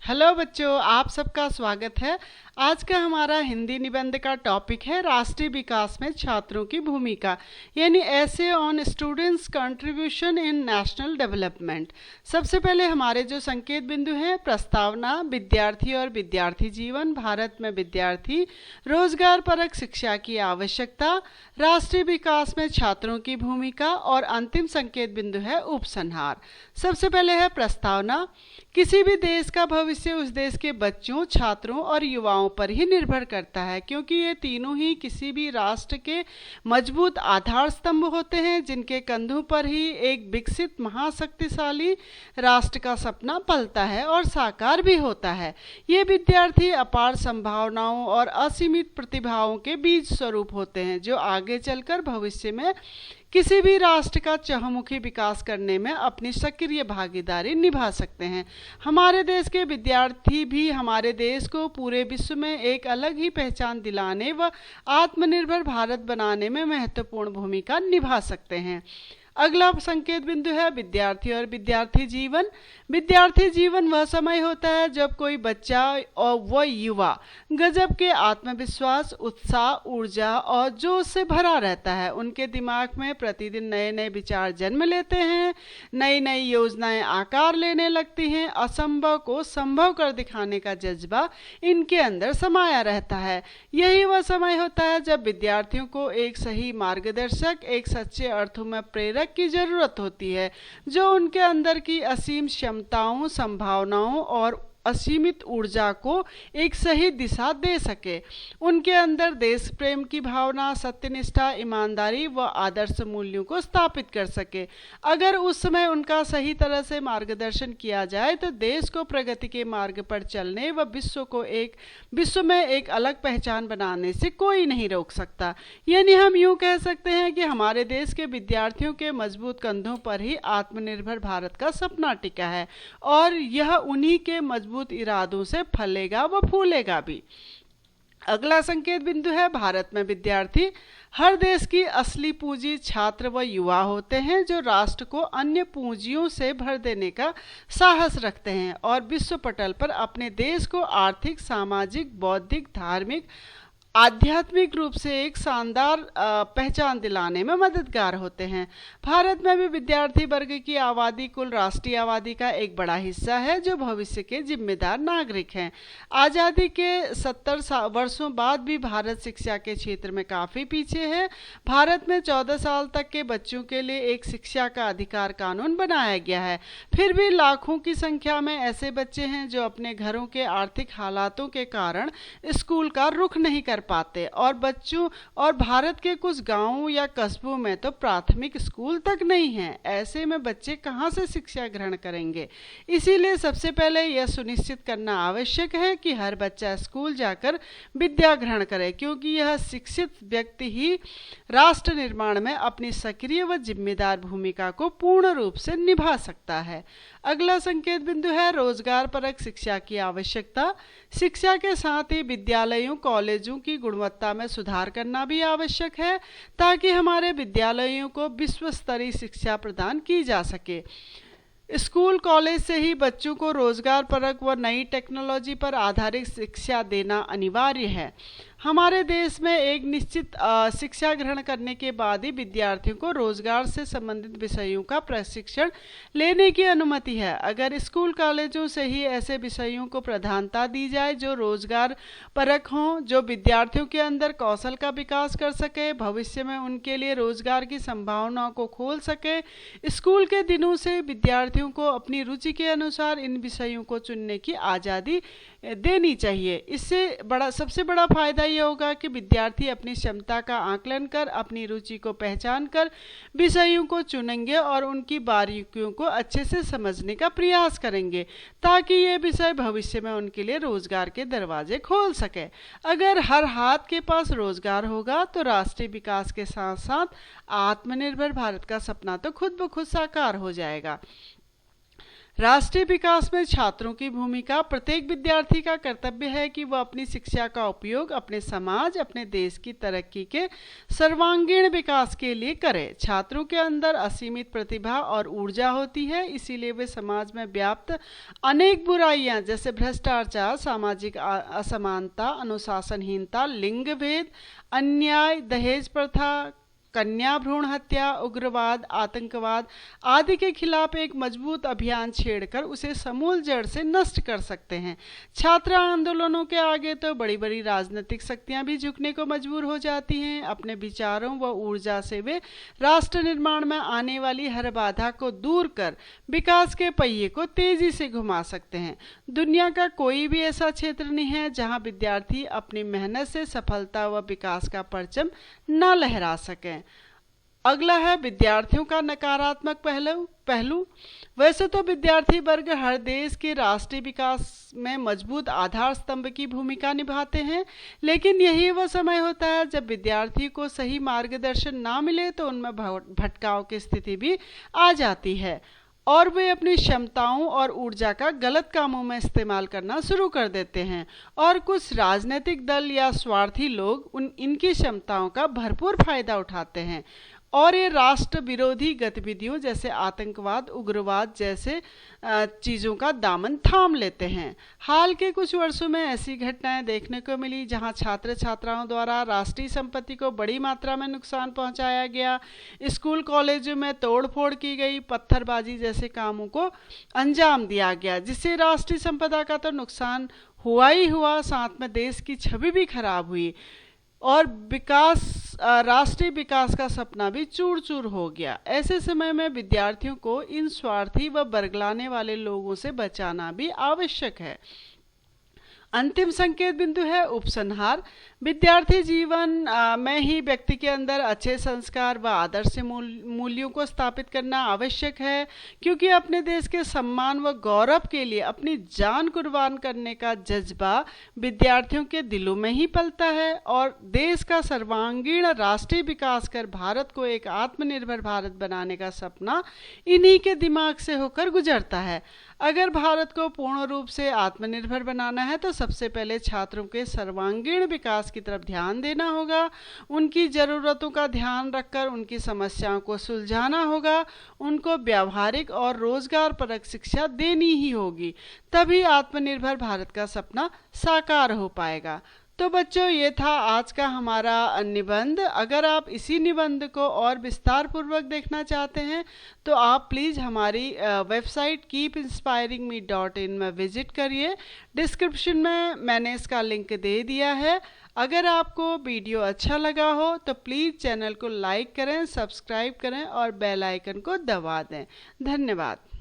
Hello बच्चों, आप सबका स्वागत है। आज का हमारा हिंदी निबंध का टॉपिक है राष्ट्रीय विकास में छात्रों की भूमिका, यानी ऐसे on students contribution in national development. सबसे पहले हमारे जो संकेत बिंदु हैं: प्रस्तावना, विद्यार्थी और विद्यार्थी जीवन, भारत में विद्यार्थी, रोजगार परक शिक्षा की आवश्यकता, राष्ट्रीय विकास में छात्रों की भूमिका और अंतिम संकेत बिंदु है उपसंहार। सबसे पहले है प्रस्तावना। किसी भी देश का भविष्य उस देश के बच्चों, छात्रों और युवाओं पर ही निर्भर करता है, क्योंकि ये तीनों ही किसी भी राष्ट्र के मजबूत आधार स्तंभ होते हैं, जिनके कंधों पर ही एक विकसित महाशक्तिशाली राष्ट्र का सपना पलता है और साकार भी होता है। ये विद्यार्थी अपार संभावनाओं और असीमित प्रतिभाओं के बीज स्वरूप होते हैं, जो आगे चलकर भविष्य में किसी भी राष्ट्र का चहुमुखी विकास करने में अपनी सक्रिय भागीदारी निभा सकते हैं। हमारे देश के विद्यार्थी भी हमारे देश को पूरे विश्व में एक अलग ही पहचान दिलाने व आत्मनिर्भर भारत बनाने में महत्वपूर्ण भूमिका निभा सकते हैं। अगला संकेत बिंदु है विद्यार्थी और विद्यार्थी जीवन। विद्यार्थी जीवन वह समय होता है जब कोई बच्चा और वह युवा गजब के आत्मविश्वास, उत्साह, ऊर्जा और जोश से भरा रहता है। उनके दिमाग में प्रतिदिन नए नए विचार जन्म लेते हैं, नई नई योजनाएं आकार लेने लगती हैं, असंभव को संभव कर दिखाने का जज्बा इनके अंदर समाया रहता है। यही वह समय होता है जब विद्यार्थियों को एक सही मार्गदर्शक, एक सच्चे अर्थों में प्रेरक की जरूरत होती है, जो उनके अंदर की असीम क्षमताओं, संभावनाओं और असीमित ऊर्जा को एक सही दिशा दे सके। उनके अंदर देश प्रेम की भावना, सत्यनिष्ठा, ईमानदारी व आदर्श मूल्यों को स्थापित कर सके। अगर उस समय उनका सही तरह से मार्गदर्शन किया जाए तो देश को प्रगति के मार्ग पर चलने व विश्व में एक अलग पहचान बनाने से कोई नहीं रोक सकता। यानी हम यूं कह सकते हैं कि हमारे देश के विद्यार्थियों के मजबूत कंधों पर ही आत्मनिर्भर भारत का सपना टिका है, और यह उन्हीं के मजबूत इरादों से फलेगा व फूलेगा भी। अगला संकेत बिंदु है भारत में विद्यार्थी। हर देश की असली पूंजी छात्र व युवा होते हैं, जो राष्ट्र को अन्य पूंजियों से भर देने का साहस रखते हैं और विश्व पटल पर अपने देश को आर्थिक, सामाजिक, बौद्धिक, धार्मिक, आध्यात्मिक रूप से एक शानदार पहचान दिलाने में मददगार होते हैं। भारत में भी विद्यार्थी वर्ग की आबादी कुल राष्ट्रीय आबादी का एक बड़ा हिस्सा है, जो भविष्य के जिम्मेदार नागरिक हैं। आज़ादी के 70 वर्षों बाद भी भारत शिक्षा के क्षेत्र में काफ़ी पीछे है। भारत में 14 साल तक के बच्चों के लिए एक शिक्षा का अधिकार कानून बनाया गया है। फिर भी लाखों की संख्या में ऐसे बच्चे हैं जो अपने घरों के आर्थिक हालातों के कारण स्कूल का रुख नहीं कर पाते, और भारत के कुछ गांवों या कस्बों में तो प्राथमिक स्कूल तक नहीं है। ऐसे में बच्चे कहां से शिक्षा ग्रहण करेंगे? इसीलिए सबसे पहले यह सुनिश्चित करना आवश्यक है कि हर बच्चा स्कूल जाकर विद्या ग्रहण करे, क्योंकि यह शिक्षित व्यक्ति ही राष्ट्र निर्माण में अपनी सक्रिय व जिम्मेदार भूमिका को पूर्ण रूप से निभा सकता है। अगला संकेत बिंदु है रोजगार परक शिक्षा की आवश्यकता। शिक्षा के साथ ही विद्यालयों, कॉलेजों की गुणवत्ता में सुधार करना भी आवश्यक है, ताकि हमारे विद्यालयों को विश्व स्तरीय शिक्षा प्रदान की जा सके। स्कूल कॉलेज से ही बच्चों को रोजगार परक व नई टेक्नोलॉजी पर आधारित शिक्षा देना अनिवार्य है। हमारे देश में एक निश्चित शिक्षा ग्रहण करने के बाद ही विद्यार्थियों को रोजगार से संबंधित विषयों का प्रशिक्षण लेने की अनुमति है। अगर स्कूल कॉलेजों से ही ऐसे विषयों को प्रधानता दी जाए जो रोजगार परक हों, जो विद्यार्थियों के अंदर कौशल का विकास कर सके, भविष्य में उनके लिए रोजगार की संभावनाओं को खोल सके, स्कूल के दिनों से विद्यार्थियों को अपनी रुचि के अनुसार इन विषयों को चुनने की आज़ादी देनी चाहिए। इससे सबसे बड़ा फायदा ये होगा कि विद्यार्थी अपनी क्षमता का आकलन कर, अपनी रुचि को पहचान कर विषयों को चुनेंगे और उनकी बारीकियों को अच्छे से समझने का प्रयास करेंगे, ताकि ये विषय भविष्य में उनके लिए रोजगार के दरवाजे खोल सके। अगर हर हाथ के पास रोजगार होगा तो राष्ट्रीय विकास के साथ साथ आत्मनिर्भर भारत का सपना तो खुद ब खुद साकार हो जाएगा। राष्ट्रीय विकास में छात्रों की भूमिका। प्रत्येक विद्यार्थी का कर्तव्य है कि वह अपनी शिक्षा का उपयोग अपने समाज, अपने देश की तरक्की के सर्वांगीण विकास के लिए करे। छात्रों के अंदर असीमित प्रतिभा और ऊर्जा होती है, इसीलिए वे समाज में व्याप्त अनेक बुराइयां जैसे भ्रष्टाचार, सामाजिक असमानता, अनुशासनहीनता, लिंग भेद, अन्याय, दहेज प्रथा, कन्या भ्रूण हत्या, उग्रवाद, आतंकवाद आदि के खिलाफ एक मजबूत अभियान छेड़कर उसे समूल जड़ से नष्ट कर सकते हैं। छात्र आंदोलनों के आगे तो बड़ी बड़ी राजनीतिक शक्तियां भी झुकने को मजबूर हो जाती हैं। अपने विचारों व ऊर्जा से वे राष्ट्र निर्माण में आने वाली हर बाधा को दूर कर विकास के पहिए को तेजी से घुमा सकते हैं। दुनिया का कोई भी ऐसा क्षेत्र नहीं है जहां विद्यार्थी अपनी मेहनत से सफलता व विकास का परचम न लहरा सकें। अगला है विद्यार्थियों का नकारात्मक पहलू। वैसे तो विद्यार्थी वर्ग हर देश के राष्ट्रीय विकास में मजबूत आधार स्तंभ की भूमिका निभाते हैं, लेकिन यही वह समय होता है जब विद्यार्थी को सही मार्गदर्शन ना मिले तो उनमें भटकाव की स्थिति भी आ जाती है और वे अपनी क्षमताओं और ऊर्जा का गलत कामों में इस्तेमाल करना शुरू कर देते हैं और कुछ राजनीतिक दल या स्वार्थी लोग इनकी क्षमताओं का भरपूर फायदा उठाते हैं और ये राष्ट्र विरोधी गतिविधियों जैसे आतंकवाद, उग्रवाद जैसे चीज़ों का दामन थाम लेते हैं। हाल के कुछ वर्षों में ऐसी घटनाएं देखने को मिली जहां छात्र छात्राओं द्वारा राष्ट्रीय संपत्ति को बड़ी मात्रा में नुकसान पहुंचाया गया, स्कूल कॉलेजों में तोड़फोड़ की गई, पत्थरबाजी जैसे कामों को अंजाम दिया गया, जिससे राष्ट्रीय संपदा का तो नुकसान हुआ ही हुआ, साथ में देश की छवि भी खराब हुई और राष्ट्रीय विकास का सपना भी चूर चूर हो गया। ऐसे समय में विद्यार्थियों को इन स्वार्थी व बरगलाने वाले लोगों से बचाना भी आवश्यक है। अंतिम संकेत बिंदु है उपसंहार। विद्यार्थी जीवन में ही व्यक्ति के अंदर अच्छे संस्कार व आदर्श मूल्यों को स्थापित करना आवश्यक है, क्योंकि अपने देश के सम्मान व गौरव के लिए अपनी जान कुर्बान करने का जज्बा विद्यार्थियों के दिलों में ही पलता है और देश का सर्वांगीण राष्ट्रीय विकास कर भारत को एक आत्मनिर्भर भारत बनाने का सपना इन्हीं के दिमाग से होकर गुजरता है। अगर भारत को पूर्ण रूप से आत्मनिर्भर बनाना है तो सबसे पहले छात्रों के सर्वांगीण विकास की तरफ ध्यान देना होगा, उनकी ज़रूरतों का ध्यान रखकर उनकी समस्याओं को सुलझाना होगा, उनको व्यावहारिक और रोजगार परक शिक्षा देनी ही होगी, तभी आत्मनिर्भर भारत का सपना साकार हो पाएगा। तो बच्चों, ये था आज का हमारा निबंध। अगर आप इसी निबंध को और विस्तार पूर्वक देखना चाहते हैं तो आप प्लीज़ हमारी वेबसाइट keepinspiringme.in में विजिट करिए। डिस्क्रिप्शन में मैंने इसका लिंक दे दिया है। अगर आपको वीडियो अच्छा लगा हो तो प्लीज़ चैनल को लाइक करें, सब्सक्राइब करें और बेल आइकन को दबा दें। धन्यवाद।